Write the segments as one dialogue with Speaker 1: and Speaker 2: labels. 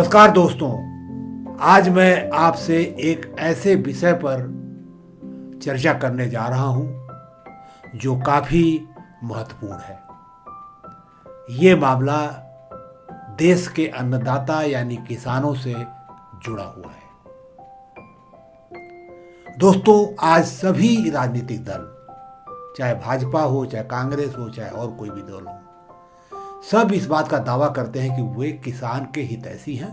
Speaker 1: नमस्कार दोस्तों, आज मैं आपसे एक ऐसे विषय पर चर्चा करने जा रहा हूं जो काफी महत्वपूर्ण है। ये मामला देश के अन्नदाता यानी किसानों से जुड़ा हुआ है। दोस्तों, आज सभी राजनीतिक दल, चाहे भाजपा हो, चाहे कांग्रेस हो, चाहे और कोई भी दल हो, सब इस बात का दावा करते हैं कि वे किसान के हितैषी हैं,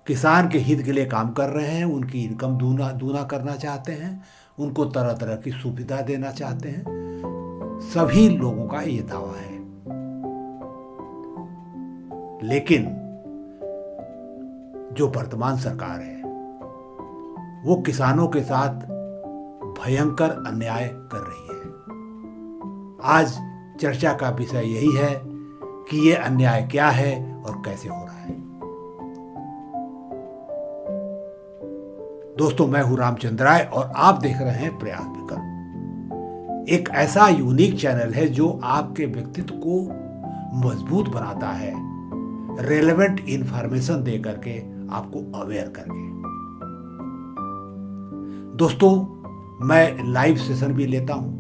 Speaker 1: किसान के हित के लिए काम कर रहे हैं, उनकी इनकम दूना दूना करना चाहते हैं, उनको तरह तरह की सुविधा देना चाहते हैं। सभी लोगों का ये दावा है। लेकिन जो वर्तमान सरकार है वो किसानों के साथ भयंकर अन्याय कर रही है। आज चर्चा का विषय यही है कि ये अन्याय क्या है और कैसे हो रहा है। दोस्तों, मैं हूं रामचंद्र राय और आप देख रहे हैं प्रयास विकल्प, एक ऐसा यूनिक चैनल है जो आपके व्यक्तित्व को मजबूत बनाता है, रेलेवेंट इंफॉर्मेशन दे करके, आपको अवेयर करके। दोस्तों, मैं लाइव सेशन भी लेता हूं,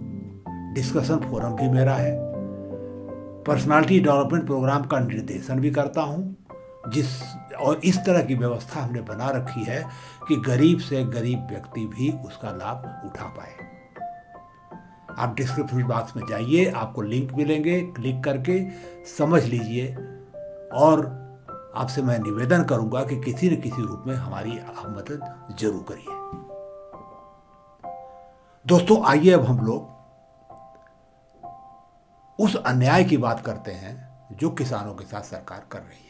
Speaker 1: डिस्कशन फोरम भी मेरा है, पर्सनालिटी डेवलपमेंट प्रोग्राम का निर्देशन भी करता हूं, और इस तरह की व्यवस्था हमने बना रखी है कि गरीब से गरीब व्यक्ति भी उसका लाभ उठा पाए। आप डिस्क्रिप्शन बॉक्स में जाइए, आपको लिंक मिलेंगे, क्लिक करके समझ लीजिए। और आपसे मैं निवेदन करूंगा कि किसी न किसी रूप में हमारी आप मदद जरूर करिए। दोस्तों, आइए अब हम लोग उस अन्याय की बात करते हैं जो किसानों के साथ सरकार कर रही है।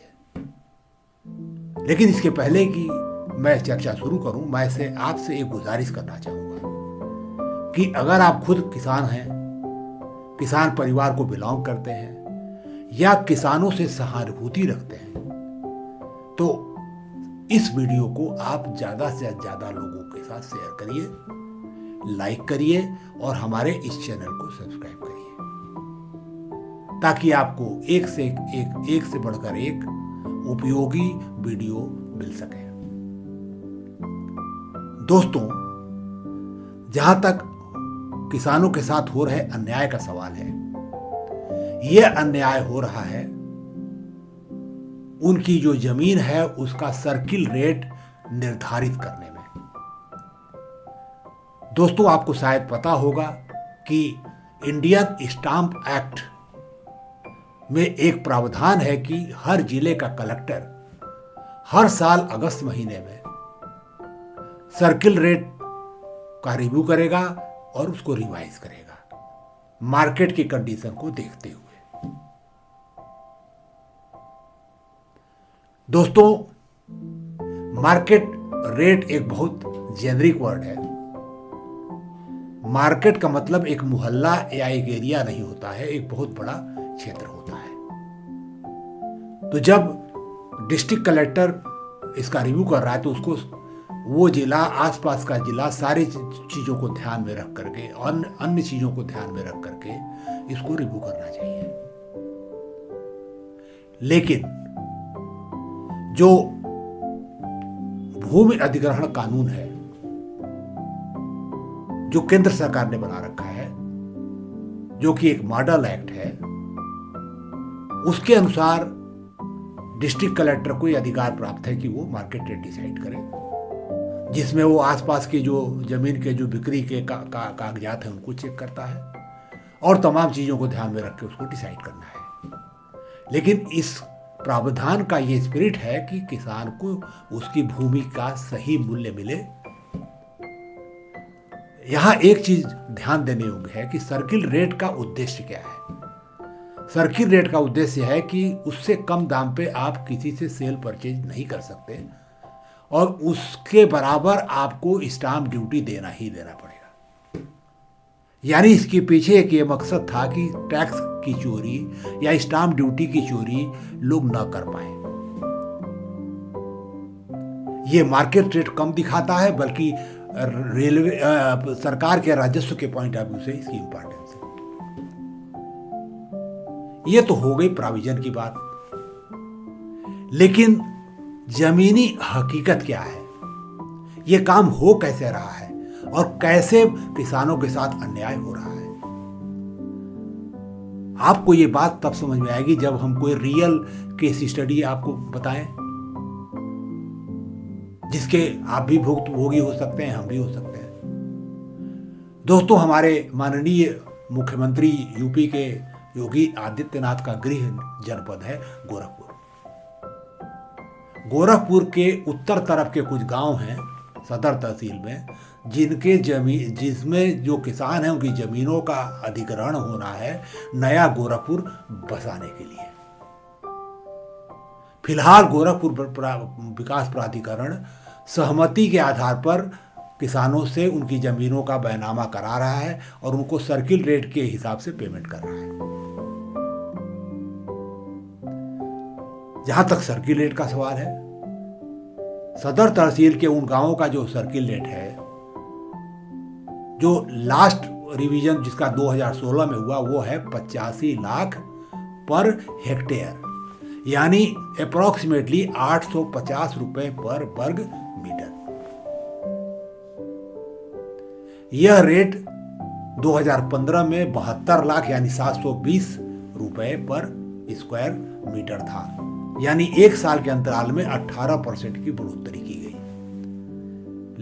Speaker 1: लेकिन इसके पहले कि मैं चर्चा शुरू करूं, मैं आपसे एक गुजारिश करना चाहूंगा कि अगर आप खुद किसान हैं, किसान परिवार को बिलोंग करते हैं या किसानों से सहानुभूति रखते हैं, तो इस वीडियो को आप ज़्यादा से ज़्यादा लोगों के साथ शेयर करिए, लाइक करिए और हमारे इस चैनल को सब्सक्राइब करिए, ताकि आपको एक से बढ़कर एक उपयोगी वीडियो मिल सके। दोस्तों, जहां तक किसानों के साथ हो रहे अन्याय का सवाल है, यह अन्याय हो रहा है उनकी जो जमीन है उसका सर्किल रेट निर्धारित करने में। दोस्तों, आपको शायद पता होगा कि इंडियन स्टाम्प एक्ट में एक प्रावधान है कि हर जिले का कलेक्टर हर साल अगस्त महीने में सर्किल रेट का रिव्यू करेगा और उसको रिवाइज करेगा मार्केट की कंडीशन को देखते हुए। दोस्तों, मार्केट रेट एक बहुत जेनरिक वर्ड है। मार्केट का मतलब एक मोहल्ला या एक एरिया नहीं होता है, एक बहुत बड़ा क्षेत्र होता है। तो जब डिस्ट्रिक्ट कलेक्टर इसका रिव्यू कर रहा है तो उसको वो जिला, आसपास का जिला, सारी चीज़ों को ध्यान में रख करके, अन्य चीज़ों को ध्यान में रख करके इसको रिव्यू करना चाहिए। लेकिन जो भूमि अधिग्रहण कानून है जो केंद्र सरकार ने बना रखा है, जो कि एक मॉडल एक्ट है, उसके अनुसार डिस्ट्रिक्ट कलेक्टर को यह अधिकार प्राप्त है कि वो मार्केट रेट डिसाइड करे, जिसमें वो आसपास के जो जमीन के जो बिक्री के कागजात हैं उनको चेक करता है और तमाम चीज़ों को ध्यान में रख के उसको डिसाइड करना है। लेकिन इस प्रावधान का ये स्पिरिट है कि किसान को उसकी भूमि का सही मूल्य मिले। यहाँ एक चीज ध्यान देने योग्य है कि सर्किल रेट का उद्देश्य क्या है। सर्किल रेट का उद्देश्य है कि उससे कम दाम पे आप किसी से सेल परचेज नहीं कर सकते और उसके बराबर आपको स्टाम्प ड्यूटी देना ही देना पड़ेगा। यानी इसके पीछे एक ये मकसद था कि टैक्स की चोरी या स्टाम्प ड्यूटी की चोरी लोग ना कर पाए। ये मार्केट रेट कम दिखाता है, बल्कि रेलवे सरकार के राजस्व के पॉइंट ऑफ व्यू से इसकी इंपॉर्टेंस है। ये तो हो गई प्रोविजन की बात। लेकिन जमीनी हकीकत क्या है, ये काम हो कैसे रहा है और कैसे किसानों के साथ अन्याय हो रहा है। आपको ये बात तब समझ में आएगी जब हम कोई रियल केस स्टडी आपको बताएं, जिसके आप भी भुक्तभोगी हो सकते हैं, हम भी हो सकते हैं। दोस्तों, हमारे माननीय मुख्यमंत्री यूपी के योगी आदित्यनाथ का गृह जनपद है गोरखपुर। गोरखपुर के उत्तर तरफ के कुछ गांव हैं सदर तहसील में, जिसमें जो किसान हैं उनकी जमीनों का अधिग्रहण होना है नया गोरखपुर बसाने के लिए। फिलहाल गोरखपुर विकास प्राधिकरण सहमति के आधार पर किसानों से उनकी जमीनों का बैनामा करा रहा है और उनको सर्किल रेट के हिसाब से पेमेंट कर रहा है। जहां तक सर्किल रेट का सवाल है, सदर तहसील के उन गांवों का जो सर्किल रेट है, जो लास्ट रिवीजन जिसका 2016 में हुआ, वो है 85 लाख पर हेक्टेयर, यानी अप्रोक्सीमेटली 850 रुपए पर वर्ग मीटर। यह रेट 2015 में 72 लाख यानी 720 रुपए पर स्क्वायर मीटर था, यानी एक साल के अंतराल में 18% की बढ़ोतरी की गई।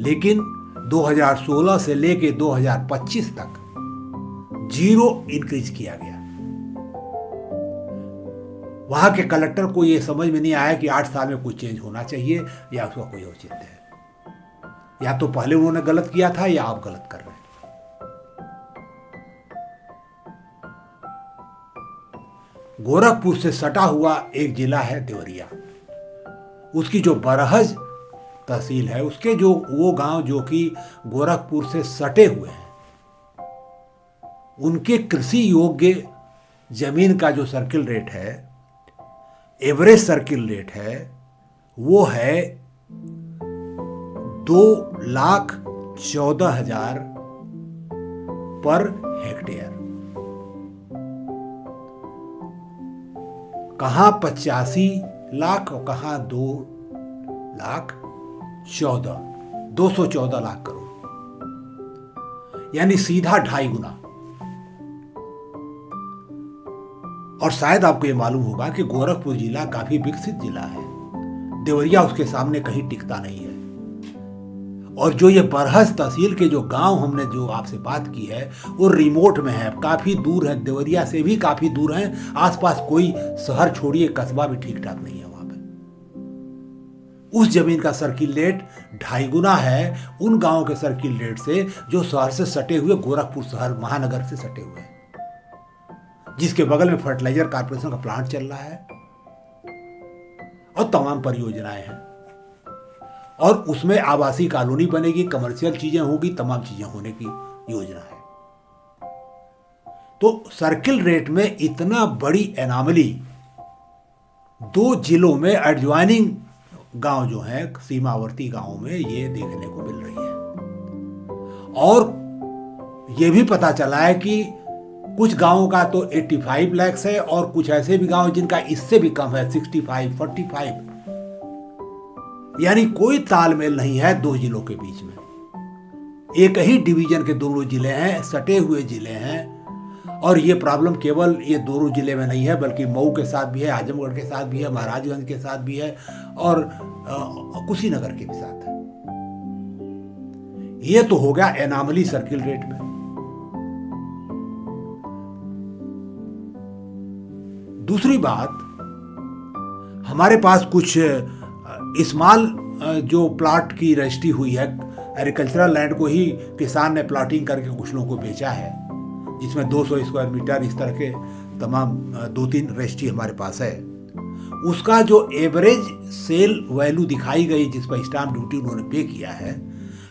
Speaker 1: लेकिन 2016 से लेके 2025 तक 0 इंक्रीज किया गया। वहां के कलेक्टर को यह समझ में नहीं आया कि 8 साल में कुछ चेंज होना चाहिए या उसका कोई औचित्य है। या तो पहले उन्होंने गलत किया था या आप गलत कर रहे हैं। गोरखपुर से सटा हुआ एक जिला है देवरिया। उसकी जो बरहज तहसील है, उसके जो वो गांव जो कि गोरखपुर से सटे हुए हैं, उनके कृषि योग्य जमीन का जो सर्किल रेट है, एवरेज सर्किल रेट है, वो है 2,14,000 पर हेक्टेयर। कहां 85 लाख और कहां 214 लाख करोड़, यानी सीधा 2.5 गुना। और शायद आपको यह मालूम होगा कि गोरखपुर जिला काफी विकसित जिला है, देवरिया उसके सामने कहीं टिकता नहीं है। और जो ये बरहज तहसील के जो गांव हमने जो आपसे बात की है, वो रिमोट में है, काफी दूर है, देवरिया से भी काफी दूर है। आसपास कोई शहर छोड़िए कस्बा भी ठीक ठाक नहीं है वहां पे। उस जमीन का सर्किल रेट 2.5 गुना है उन गांवों के सर्किल रेट से जो शहर से सटे हुए, गोरखपुर शहर महानगर से सटे हुए हैं, जिसके बगल में फर्टिलाइजर कारपोरेशन का प्लांट चल रहा है और तमाम परियोजनाएं हैं, और उसमें आवासीय कॉलोनी बनेगी, कमर्शियल चीजें होगी, तमाम चीजें होने की योजना है। तो सर्किल रेट में इतना बड़ी एनामली 2 जिलों में, एडजॉइनिंग गांव जो हैं, सीमावर्ती गांवों में ये देखने को मिल रही है। और ये भी पता चला है कि कुछ गांवों का तो 85 लाख है और कुछ ऐसे भी गांव जिनका इससे भी कम है, 65, 45, यानी कोई तालमेल नहीं है 2 जिलों के बीच में। एक ही डिवीजन के दोनों जिले हैं, सटे हुए जिले हैं। और ये प्रॉब्लम केवल ये दोनों जिले में नहीं है, बल्कि मऊ के साथ भी है, आजमगढ़ के साथ भी है, महाराजगंज के साथ भी है और कुशीनगर के भी साथ है। ये तो हो गया एनामली सर्किल रेट में। दूसरी बात, हमारे पास कुछ स्मॉल जो प्लॉट की रजिस्ट्री हुई है, एग्रीकल्चरल लैंड को ही किसान ने प्लॉटिंग करके कुछ लोगों को बेचा है, जिसमें 200 स्क्वायर मीटर इस तरह के तमाम 2-3 रजिस्ट्री हमारे पास है। उसका जो एवरेज सेल वैल्यू दिखाई गई, जिस पर स्टाम्प ड्यूटी उन्होंने पे किया है,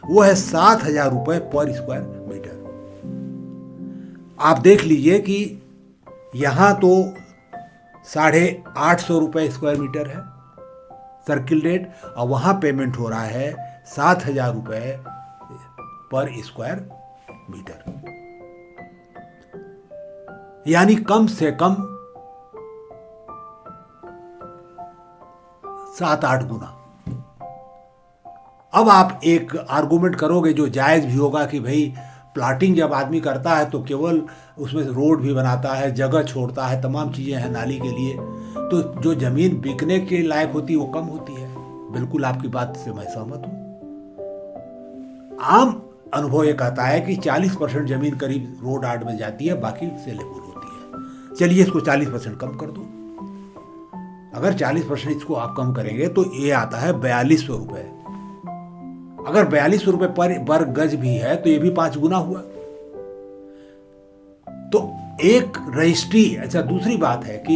Speaker 1: वो है 7,000 रुपए पर स्क्वायर मीटर। आप देख लीजिए कि यहां तो 850 रुपए स्क्वायर मीटर है सर्किल रेट, और वहां पेमेंट हो रहा है 7,000 रुपए पर स्क्वायर मीटर, यानी कम से कम 7-8 गुना। अब आप एक आर्गूमेंट करोगे जो जायज़ भी होगा कि भाई प्लाटिंग जब आदमी करता है तो केवल उसमें रोड भी बनाता है, जगह छोड़ता है, तमाम चीज़ें हैं नाली के लिए, तो जो ज़मीन बिकने के लायक होती है वो कम होती है। बिल्कुल आपकी बात से मैं सहमत हूँ। आम अनुभव ये कहता है कि 40% ज़मीन करीब रोड आर्ट में जाती है, बाकी सेलेबल होती है। चलिए इसको 40% कम कर दो। अगर 40% इसको आप कम करेंगे तो ये आता है 4200 रुपये। अगर 4200 रुपये पर वर्ग गज भी है तो ये भी 5 गुना हुआ। तो एक रजिस्ट्री, अच्छा दूसरी बात है कि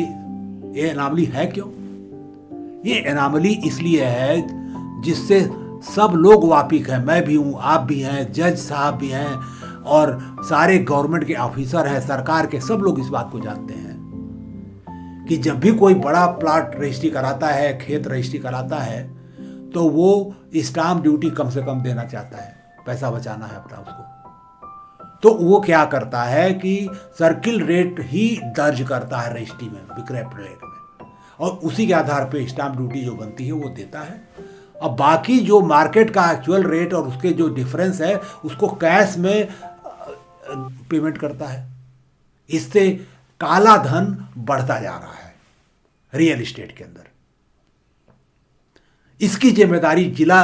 Speaker 1: ये एनामली है क्यों? ये एनामली इसलिए है जिससे सब लोग वाकिफ हैं, मैं भी हूँ, आप भी हैं, जज साहब भी हैं, और सारे गवर्नमेंट के ऑफिसर हैं, सरकार के सब लोग इस बात को जानते हैं कि जब भी कोई बड़ा प्लाट रजिस्ट्री कराता है, खेत रजिस्ट्री कराता है, तो वो स्टाम्प ड्यूटी कम से कम देना चाहता है, पैसा बचाना है अपना उसको। तो वो क्या करता है कि सर्किल रेट ही दर्ज करता है रजिस्ट्री में, विक्रय प्रलेख में, और उसी के आधार पे स्टाम्प ड्यूटी जो बनती है वो देता है। अब बाकी जो मार्केट का एक्चुअल रेट और उसके जो डिफरेंस है उसको कैश में पेमेंट करता है। इससे काला धन बढ़ता जा रहा है रियल एस्टेट के अंदर। इसकी जिम्मेदारी जिला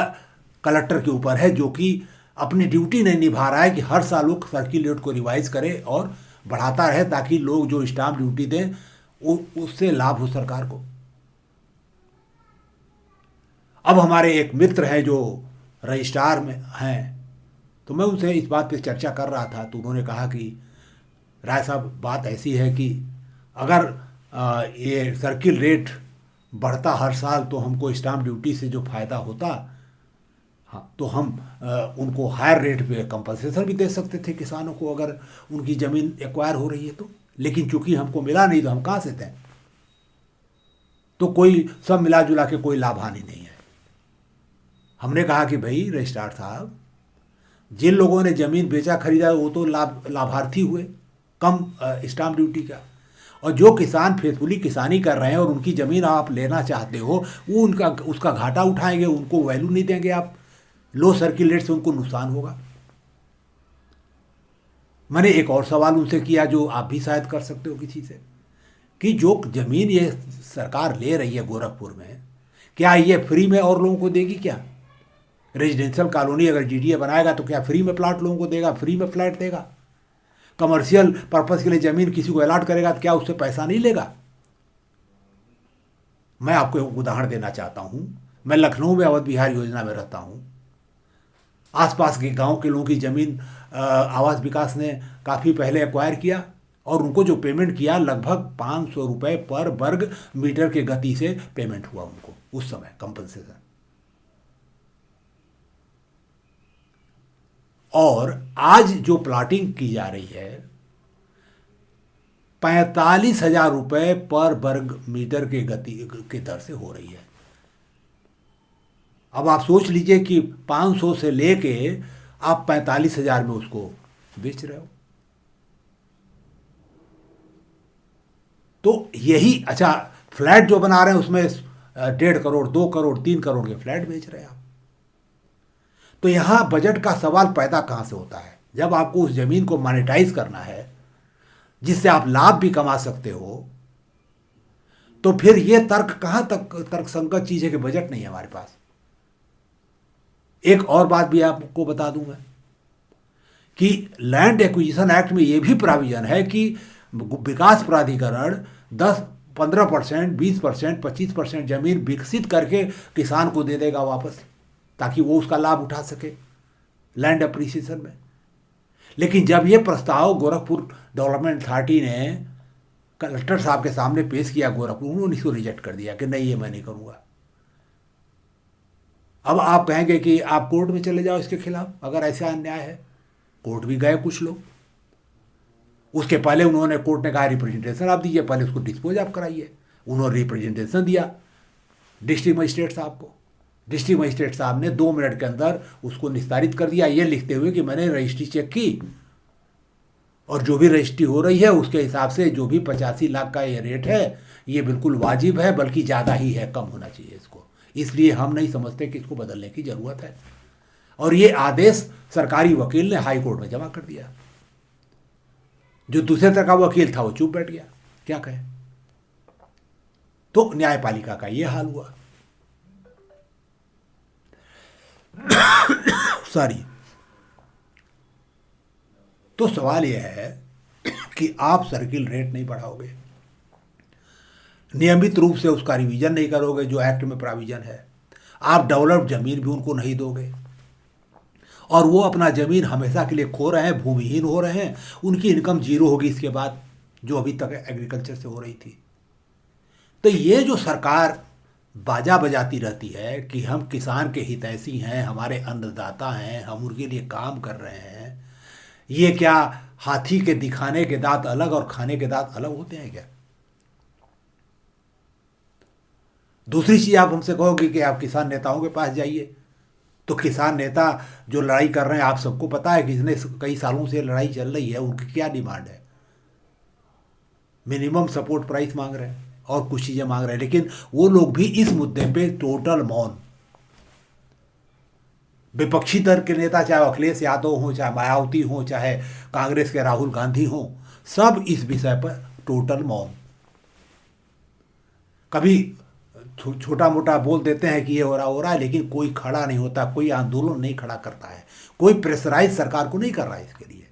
Speaker 1: कलेक्टर के ऊपर है, जो कि अपनी ड्यूटी नहीं निभा रहा है कि हर साल वो सर्किल रेट को रिवाइज करे और बढ़ाता रहे, ताकि लोग जो स्टाम्प ड्यूटी दें उससे लाभ हो सरकार को। अब हमारे एक मित्र हैं जो रजिस्ट्रार में हैं, तो मैं उनसे इस बात पे चर्चा कर रहा था, तो उन्होंने कहा कि राय साहब बात ऐसी है कि अगर ये सर्किल रेट बढ़ता हर साल तो हमको स्टाम्प ड्यूटी से जो फ़ायदा होता, हाँ, तो हम उनको हायर रेट पे कंपनसेशन भी दे सकते थे किसानों को अगर उनकी ज़मीन एक्वायर हो रही है तो। लेकिन चूंकि हमको मिला नहीं तो हम कहाँ से दें? तो कोई सब मिला जुला के कोई लाभ हानि नहीं है। हमने कहा कि भाई रजिस्ट्रार साहब, जिन लोगों ने ज़मीन बेचा खरीदा वो तो लाभार्थी हुए कम स्टाम्प ड्यूटी का, और जो किसान फेथफुली किसानी कर रहे हैं और उनकी ज़मीन आप लेना चाहते हो वो उसका घाटा उठाएंगे, उनको वैल्यू नहीं देंगे आप, लो सर्किल रेट से उनको नुकसान होगा। मैंने एक और सवाल उनसे किया जो आप भी शायद कर सकते हो किसी से, कि जो ज़मीन ये सरकार ले रही है गोरखपुर में, क्या ये फ्री में और लोगों को देगी? क्या रेजिडेंशियल कॉलोनी अगर जीडीए बनाएगा तो क्या फ्री में प्लाट लोगों को देगा, फ्री में फ्लैट देगा? कमर्शियल पर्पस के लिए ज़मीन किसी को अलाट करेगा तो क्या उससे पैसा नहीं लेगा? मैं आपको एक उदाहरण देना चाहता हूँ। मैं लखनऊ में अवध विहार योजना में रहता हूँ। आसपास के गांव के लोगों की ज़मीन आवास विकास ने काफ़ी पहले एक्वायर किया, और उनको जो पेमेंट किया लगभग 500 रुपये पर वर्ग मीटर के गति से पेमेंट हुआ उनको उस समय कंपनसेशन। और आज जो प्लाटिंग की जा रही है 45,000 रुपये पर वर्ग मीटर के गति के दर से हो रही है। अब आप सोच लीजिए कि 500 से लेके आप 45,000 में उसको बेच रहे हो। तो यही, अच्छा फ्लैट जो बना रहे हैं उसमें 1.5 करोड़ 2 करोड़ 3 करोड़ के फ्लैट बेच रहे हैं आप। तो यहाँ बजट का सवाल पैदा कहाँ से होता है? जब आपको उस ज़मीन को मोनेटाइज करना है जिससे आप लाभ भी कमा सकते हो, तो फिर ये तर्क कहाँ तक तर्कसंगत चीज़ है कि बजट नहीं है हमारे पास। एक और बात भी आपको बता दूंगा कि लैंड एक्विजिशन एक्ट में ये भी प्रोविजन है कि विकास प्राधिकरण 10-15%, 20%, 25% ज़मीन विकसित करके किसान को दे देगा वापस, ताकि वो उसका लाभ उठा सके लैंड अप्रिसिएशन में। लेकिन जब ये प्रस्ताव गोरखपुर डेवलपमेंट अथॉरिटी ने कलेक्टर साहब के सामने पेश किया गोरखपुर, उन्होंने इसको रिजेक्ट कर दिया कि नहीं, ये मैं नहीं करूँगा। अब आप कहेंगे कि आप कोर्ट में चले जाओ इसके खिलाफ, अगर ऐसा अन्याय है। कोर्ट भी गए कुछ लोग, उसके पहले उन्होंने, कोर्ट ने कहा रिप्रेजेंटेशन आप दीजिए, पहले उसको डिस्पोज आप कराइए। उन्होंने रिप्रेजेंटेशन दिया डिस्ट्रिक्ट मजिस्ट्रेट साहब को। डिस्ट्रिक्ट मजिस्ट्रेट साहब ने 2 मिनट के अंदर उसको निस्तारित कर दिया, ये लिखते हुए कि मैंने रजिस्ट्री चेक की और जो भी रजिस्ट्री हो रही है उसके हिसाब से जो भी 85 लाख का ये रेट है ये बिल्कुल वाजिब है, बल्कि ज़्यादा ही है, कम होना चाहिए इसको। इसलिए हम नहीं समझते कि इसको बदलने की ज़रूरत है। और ये आदेश सरकारी वकील ने हाई कोर्ट में जमा कर दिया। जो दूसरे तरह का वकील था वो चुप बैठ गया, क्या कहे। तो न्यायपालिका का ये हाल हुआ। सॉरी। तो सवाल यह है कि आप सर्किल रेट नहीं बढ़ाओगे, नियमित रूप से उसका रिवीजन नहीं करोगे जो एक्ट में प्रोविजन है, आप डेवलप्ड जमीन भी उनको नहीं दोगे, और वो अपना ज़मीन हमेशा के लिए खो रहे हैं, भूमिहीन हो रहे हैं, उनकी इनकम जीरो होगी इसके बाद, जो अभी तक एग्रीकल्चर से हो रही थी। तो ये जो सरकार बाजा बजाती रहती है कि हम किसान के हितैषी हैं, हमारे अन्नदाता हैं, हम उनके लिए काम कर रहे हैं, ये क्या हाथी के दिखाने के दांत अलग और खाने के दांत अलग होते हैं क्या? दूसरी चीज़, आप हमसे कहोगे कि आप किसान नेताओं के पास जाइए, तो किसान नेता जो लड़ाई कर रहे हैं, आप सबको पता है कि इसने कई सालों से लड़ाई चल रही है, उनकी क्या डिमांड है? मिनिमम सपोर्ट प्राइस मांग रहे हैं और कुछ चीज़ें मांग रहे हैं, लेकिन वो लोग भी इस मुद्दे पे टोटल मौन। विपक्षी दल के नेता, चाहे अखिलेश यादव हों, चाहे मायावती हों, चाहे कांग्रेस के राहुल गांधी हों, सब इस विषय पर टोटल मौन। कभी छोटा मोटा बोल देते हैं कि ये हो रहा है, लेकिन कोई खड़ा नहीं होता, कोई आंदोलन नहीं खड़ा करता है, कोई प्रेशराइज सरकार को नहीं कर रहा है इसके लिए,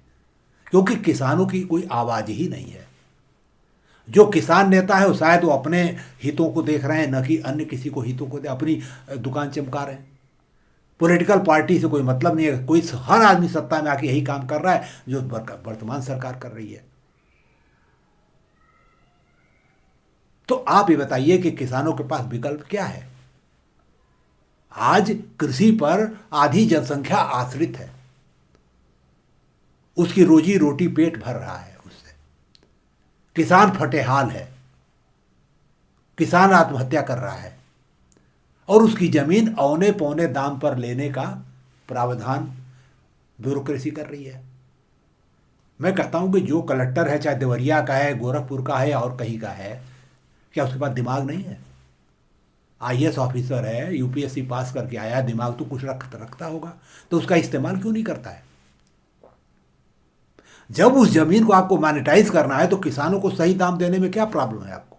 Speaker 1: क्योंकि किसानों की कोई आवाज़ ही नहीं है। जो किसान नेता है वो शायद वो अपने हितों को देख रहे हैं, न कि अन्य किसी को हितों को अपनी दुकान चमका रहे हैं। पॉलिटिकल पार्टी से कोई मतलब नहीं है, कोई हर आदमी सत्ता में आके यही काम कर रहा है जो वर्तमान सरकार कर रही है। तो आप ये बताइए कि किसानों के पास विकल्प क्या है? आज कृषि पर आधी जनसंख्या आश्रित है, उसकी रोजी रोटी पेट भर रहा है उससे। किसान फटेहाल है, किसान आत्महत्या कर रहा है, और उसकी जमीन औने पौने दाम पर लेने का प्रावधान ब्यूरोक्रेसी कर रही है। मैं कहता हूं कि जो कलेक्टर है, चाहे देवरिया का है, गोरखपुर का है और कहीं का है, क्या उसके पास दिमाग नहीं है? आईएएस ऑफिसर है, यूपीएससी पास करके आया, दिमाग तो कुछ रखता होगा, तो उसका इस्तेमाल क्यों नहीं करता है? जब उस जमीन को आपको मैनेटाइज करना है तो किसानों को सही दाम देने में क्या प्रॉब्लम है आपको?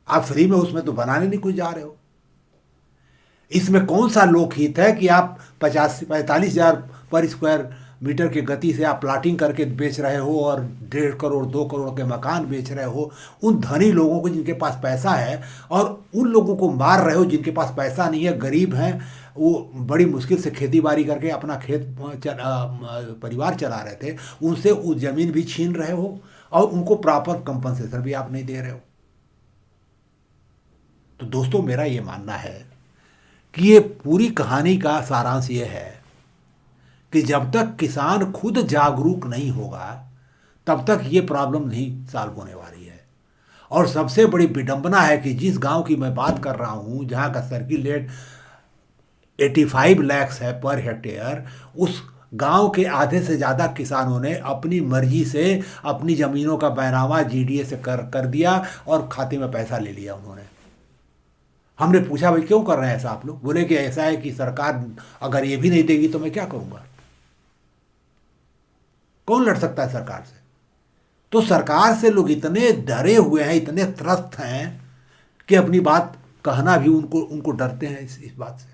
Speaker 1: आप फ्री में उसमें तो बनाने नहीं कुछ जा रहे हो। इसमें कौन सा लोकहित है कि आप 45,000 पर स्क्वायर मीटर की गति से आप प्लाटिंग करके बेच रहे हो और 1.5 करोड़ 2 करोड़ के मकान बेच रहे हो उन धनी लोगों को जिनके पास पैसा है, और उन लोगों को मार रहे हो जिनके पास पैसा नहीं है, गरीब हैं, वो बड़ी मुश्किल से खेती बाड़ी करके अपना परिवार चला रहे थे, उनसे उस ज़मीन भी छीन रहे हो और उनको प्रॉपर कंपनसेशन भी आप नहीं दे रहे हो। तो दोस्तों, मेरा ये मानना है कि ये पूरी कहानी का सारांश ये है कि जब तक किसान खुद जागरूक नहीं होगा तब तक ये प्रॉब्लम नहीं सॉल्व होने वाली है। और सबसे बड़ी विडंबना है कि जिस गांव की मैं बात कर रहा हूं, जहां का सर्किल रेट 85 लाख है पर हेक्टेयर, उस गांव के आधे से ज़्यादा किसानों ने अपनी मर्जी से अपनी ज़मीनों का बैनामा जीडीए से कर दिया और खाते में पैसा ले लिया उन्होंने। हमने पूछा, भाई क्यों कर रहे हैं ऐसा आप लोग? बोले कि ऐसा है कि सरकार अगर ये भी नहीं देगी तो मैं क्या करूंगा? कौन लड़ सकता है सरकार से? तो सरकार से लोग इतने डरे हुए हैं, इतने त्रस्त हैं कि अपनी बात कहना भी उनको डरते हैं इस बात से।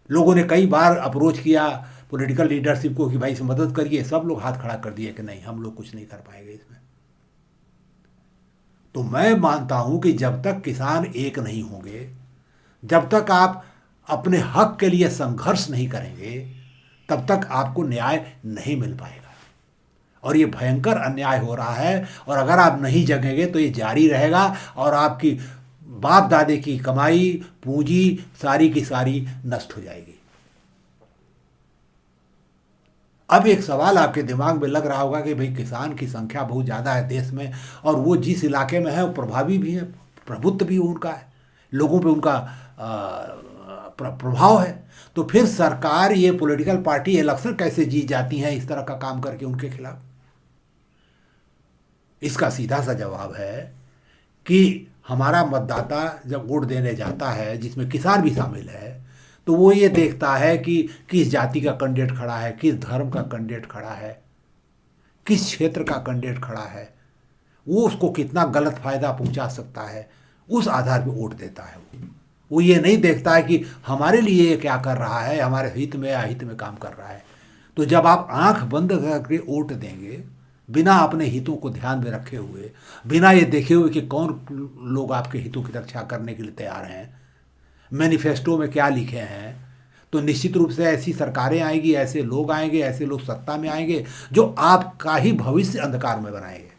Speaker 1: लोगों ने कई बार अप्रोच किया पॉलिटिकल लीडरशिप को कि भाई इसे मदद करिए, सब लोग हाथ खड़ा कर दिए कि नहीं, हम लोग कुछ नहीं कर पाएंगे इसमें। तो मैं मानता हूं कि जब तक किसान एक नहीं होंगे, जब तक आप अपने हक के लिए संघर्ष नहीं करेंगे, तब तक आपको न्याय नहीं मिल पाएगा। और ये भयंकर अन्याय हो रहा है, और अगर आप नहीं जगेंगे तो ये जारी रहेगा और आपकी बाप दादे की कमाई पूंजी सारी की सारी नष्ट हो जाएगी। अब एक सवाल आपके दिमाग में लग रहा होगा कि भाई किसान की संख्या बहुत ज़्यादा है देश में, और वो जिस इलाके में है वो प्रभावी भी है, प्रभुत्व भी उनका है, लोगों पे उनका प्रभाव है। तो फिर सरकार, ये पॉलिटिकल पार्टी इलेक्शन कैसे जीत जाती हैं इस तरह का काम करके उनके खिलाफ? इसका सीधा सा जवाब है कि हमारा मतदाता जब वोट देने जाता है, जिसमें किसान भी शामिल है, तो वो ये देखता है कि किस जाति का कैंडिडेट खड़ा है, किस धर्म का कैंडिडेट खड़ा है, किस क्षेत्र का कैंडिडेट खड़ा है, वो उसको कितना गलत फायदा पहुंचा सकता है, उस आधार पर वोट देता है। वो ये नहीं देखता है कि हमारे लिए ये क्या कर रहा है, हमारे हित में या अहित में काम कर रहा है। तो जब आप आंख बंद करके वोट देंगे, बिना अपने हितों को ध्यान में रखे हुए, बिना ये देखे हुए कि कौन लोग आपके हितों की रक्षा करने के लिए तैयार हैं, मैनिफेस्टो में क्या लिखे हैं, तो निश्चित रूप से ऐसी सरकारें आएंगी, ऐसे लोग आएंगे, ऐसे लोग सत्ता में आएंगे जो आपका ही भविष्य अंधकार में बनाएंगे।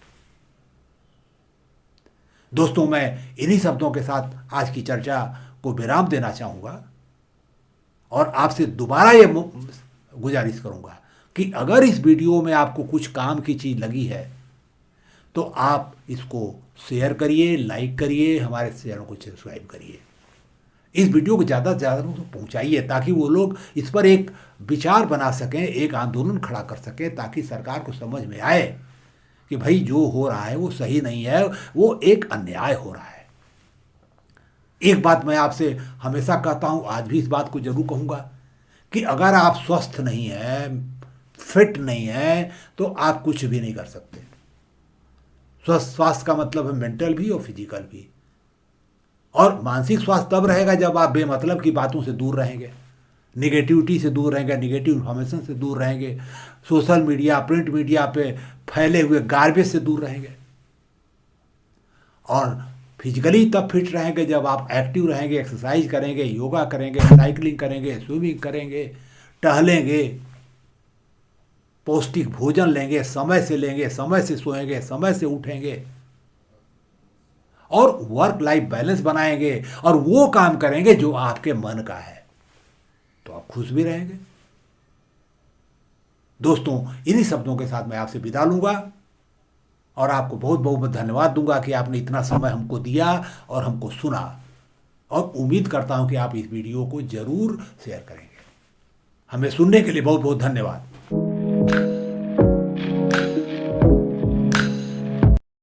Speaker 1: दोस्तों, मैं इन्हीं शब्दों के साथ आज की चर्चा को विराम देना चाहूँगा और आपसे दोबारा ये गुजारिश करूँगा कि अगर इस वीडियो में आपको कुछ काम की चीज़ लगी है तो आप इसको शेयर करिए, लाइक करिए, हमारे चैनल को सब्सक्राइब करिए। इस वीडियो को ज़्यादा से ज़्यादा तो पहुँचाइए ताकि वो लोग इस पर एक विचार बना सकें, एक आंदोलन खड़ा कर सकें, ताकि सरकार को समझ में आए कि भाई जो हो रहा है वो सही नहीं है, वो एक अन्याय हो रहा है। एक बात मैं आपसे हमेशा कहता हूँ, आज भी इस बात को जरूर कहूँगा कि अगर आप स्वस्थ नहीं हैं, फिट नहीं हैं, तो आप कुछ भी नहीं कर सकते। स्वस्थ स्वास्थ्य का मतलब है मेंटल भी और फिजिकल भी। और मानसिक स्वास्थ्य तब रहेगा जब आप बेमतलब की बातों से दूर रहेंगे, निगेटिविटी से दूर रहेंगे, निगेटिव इन्फॉर्मेशन से दूर रहेंगे, सोशल मीडिया, प्रिंट मीडिया पे फैले हुए गार्बेज से दूर रहेंगे। और फिजिकली तब फिट रहेंगे जब आप एक्टिव रहेंगे, एक्सरसाइज करेंगे, योगा करेंगे, साइकिलिंग करेंगे, स्विमिंग करेंगे, टहलेंगे, पौष्टिक भोजन लेंगे, समय से सोएंगे, समय से उठेंगे और वर्क लाइफ बैलेंस बनाएंगे और वो काम करेंगे जो आपके मन का है, तो आप खुश भी रहेंगे। दोस्तों, इन्हीं शब्दों के साथ मैं आपसे विदा लूंगा और आपको बहुत बहुत धन्यवाद दूंगा कि आपने इतना समय हमको दिया और हमको सुना, और उम्मीद करता हूं कि आप इस वीडियो को जरूर शेयर करेंगे। हमें सुनने के लिए बहुत बहुत धन्यवाद।